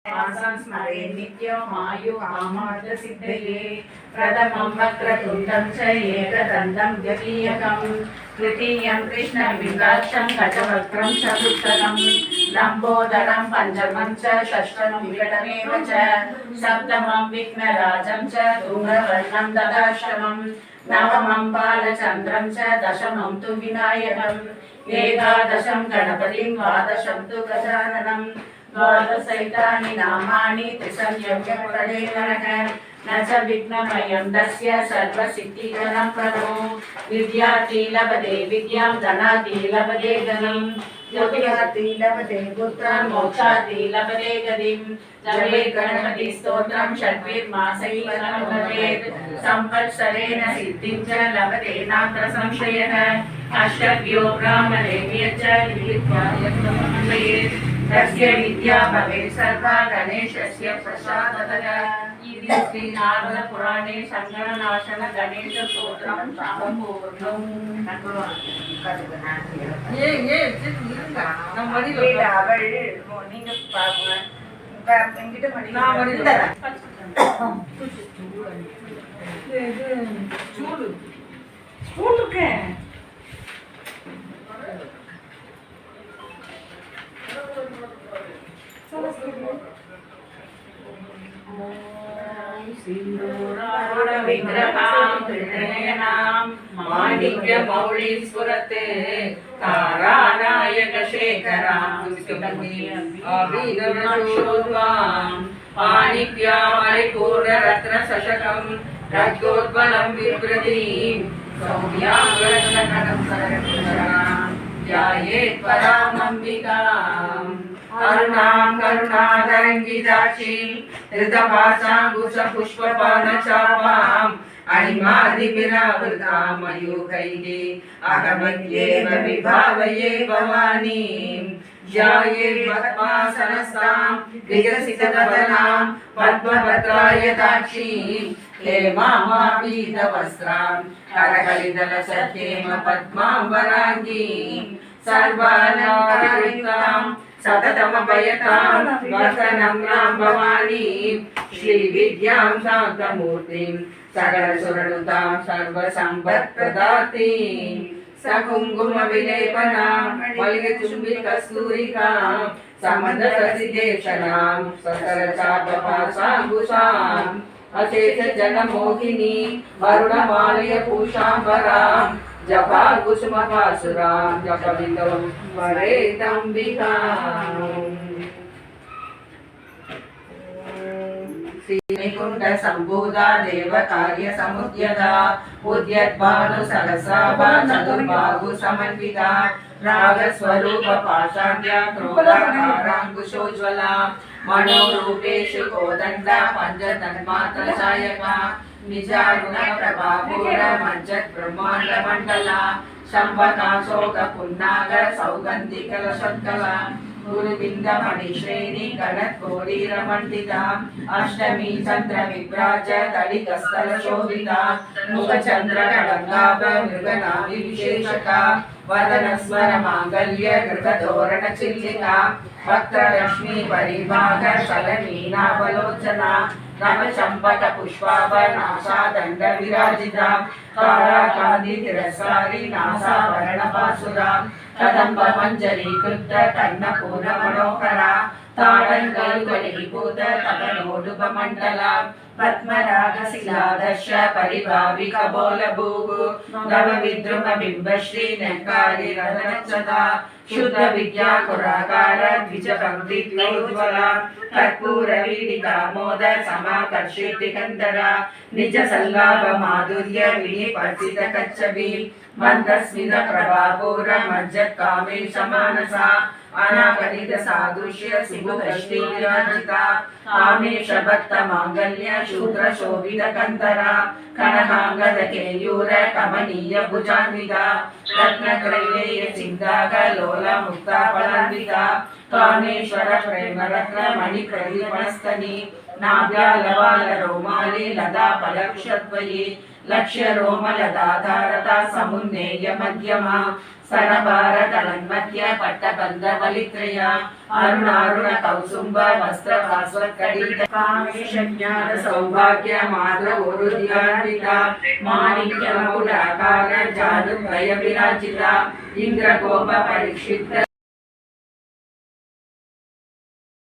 स्मरे नित्यमायुकामार्थसिद्धये प्रथमं वक्रतुण्डं च एकदन्तं द्वितीयकं तृतीयं कृष्णबिम्बाक्षं गजवक्त्रं चतुर्थकं लम्बोदरं पञ्चमं च षष्ठं विकटमेव च सप्तमं विघ्नराजं च धूम्रवर्णं ददाष्टमं नवमं बालचन्द्रं च दशमं तु विनायकम् एकादशं गणपतिं द्वादशं तु गजाननं द्वादशैतानि नामानि त्रिसंयोगप्रदेशनः न च विघ्नमयं तस्य सर्वसिद्धिकरं प्रभो विद्यार्थी लभते विद्यां धनार्थी लभते धनं ज्योतिरार्थी लभते पुत्रं मोक्षार्थी लभते गतिं जपे गणपति स्तोत्रं षड्भिर्मासैः भवेत् संवत्सरेण सिद्धिं च लभते नात्र संशयः अष्टभ्यो ब्राह्मणेभ्यश्च लिखित्वा यत्नमन्वयेत् तस्य विद्या भवेत् सर्वा गणेशस्य प्रसादतः इति श्रीनारदपुराणे सङ्गणनाशन गणेशस्तोत्रं सम्पूर्णम् विग्रहां त्रिनयनां माणिक्यमौळीस्फुरते तारानायकशेखरां अभिनवशोभां पाणिभ्यामरिपूर्णरत्नशशकं रजोज्वलं बिभ्रतीं सौम्यां रत्नकणं सरकुशलां ध्यायेत् परामम्बिकाम् अरुणां करुणातरङ्गिताक्षीं ऋतभासाङ्कुशपुष्पपानचापाम् अणिमादिभिरावृतां मयूखैः अहमन्येव विभावये भवानीं ध्यायेत् पद्मासनस्थां विकसितवदनां पद्मपत्रायताक्षीं हेमापीतवस्त्रां करकलितलसत्येम पद्माम्बराङ्गीं सर्वालङ्कारयुक्तां सततमभयतां वर्तनं रां भवानीं श्रीविद्यां शान्तमूर्तिं सकलसुरनुतां सर्वसम्पत्प्रदातीं सकुङ्कुमविलेपनां मलिनचुम्बिकस्तूरिकां समदससिदेशनां सकलचापभासाङ्कुशाम् अशेषजनमोहिनी वरुणमालयपूषाम्बरां जपा कुसुमपासुरां जपविदौ वरेदम्बिकाम् श्रीनिकुण्ड सम्भूता देवकार्यसमुद्यता उद्यद्भानुसहस्राभा चतुर्बाहु समन्विता रागस्वरूप पाषाढ्या क्रोधाकाराङ्कुशोज्ज्वला मनोरूपेषु कोदण्डा पञ्चतन्मात्रचायका निजारुण प्रभापूर मज्जत् ब्रह्माण्डमण्डला शम्भकाशोक पुन्नाग सौगन्धिकलशत्कला गुरुबिन्दमणिश्रेणी गणत्कोटीरमण्डिता अष्टमी चन्द्रविभ्राज दलितस्थलशोभिता मुखचन्द्रकलङ्गाभ मृगनाभि विशेषका वदनस्वर माङ्गल्य गृहतोरणचिल्लिका वक्त्रलक्ष्मी परिभाग चलनीनावलोचना नवचम्पक पुष्पाभ नासादण्ड विराजिता काराकादितिरस्कारी नासाभरणपासुरा कदम्ब मञ्जरीकृत कर्णपूर्णमनोहरा ताडङ्गलुगलीभूत तपनोडुपमण्डला पद्मरागशिलादर्श परिभाविकबोलभूः नवविद्रुमबिम्बश्री नङ्कारी रदनच्छदा शुद्ध विद्याकुराकार द्विजपङ्क्तिद्वयोज्ज्वला कर्पूरवीडिकामोद समाकर्षितिकन्दरा निजसल्लाभ माधुर्य विनिपर्सितकच्छबी मन्दस्मित प्रभापूर मज्जत्कामेशमानसा अनाकलित सादृश्य सुमुखश्रीविराजिता कामेश भक्त माङ्गल्य शूद्र शोभित कन्तरा कनकाङ्गद केयूर कमनीय भुजान्विता रत्नक्रैलेय चिन्ताक लोल मुक्ता फलान्विता कामेश्वर प्रेम रत्न मणि प्रदीपस्तनी नाभ्यालवाल रोमाली लता पलक्षद्वये లక్ష్య రోమలదాధారత సమున్నేయ మధ్యమా సరభారతలన్మధ్య పట్టబంధవలిత్రయ అరుణారుణ కౌసుంబ వస్త్ర భాస్వత్కడిత కామేశ జ్ఞాన సౌభాగ్య మాధవోరుద్యాన్విత మాణిక్య మకుటాకార జాదు భయ విరాజిత ఇంద్రగోప పరిక్షిప్త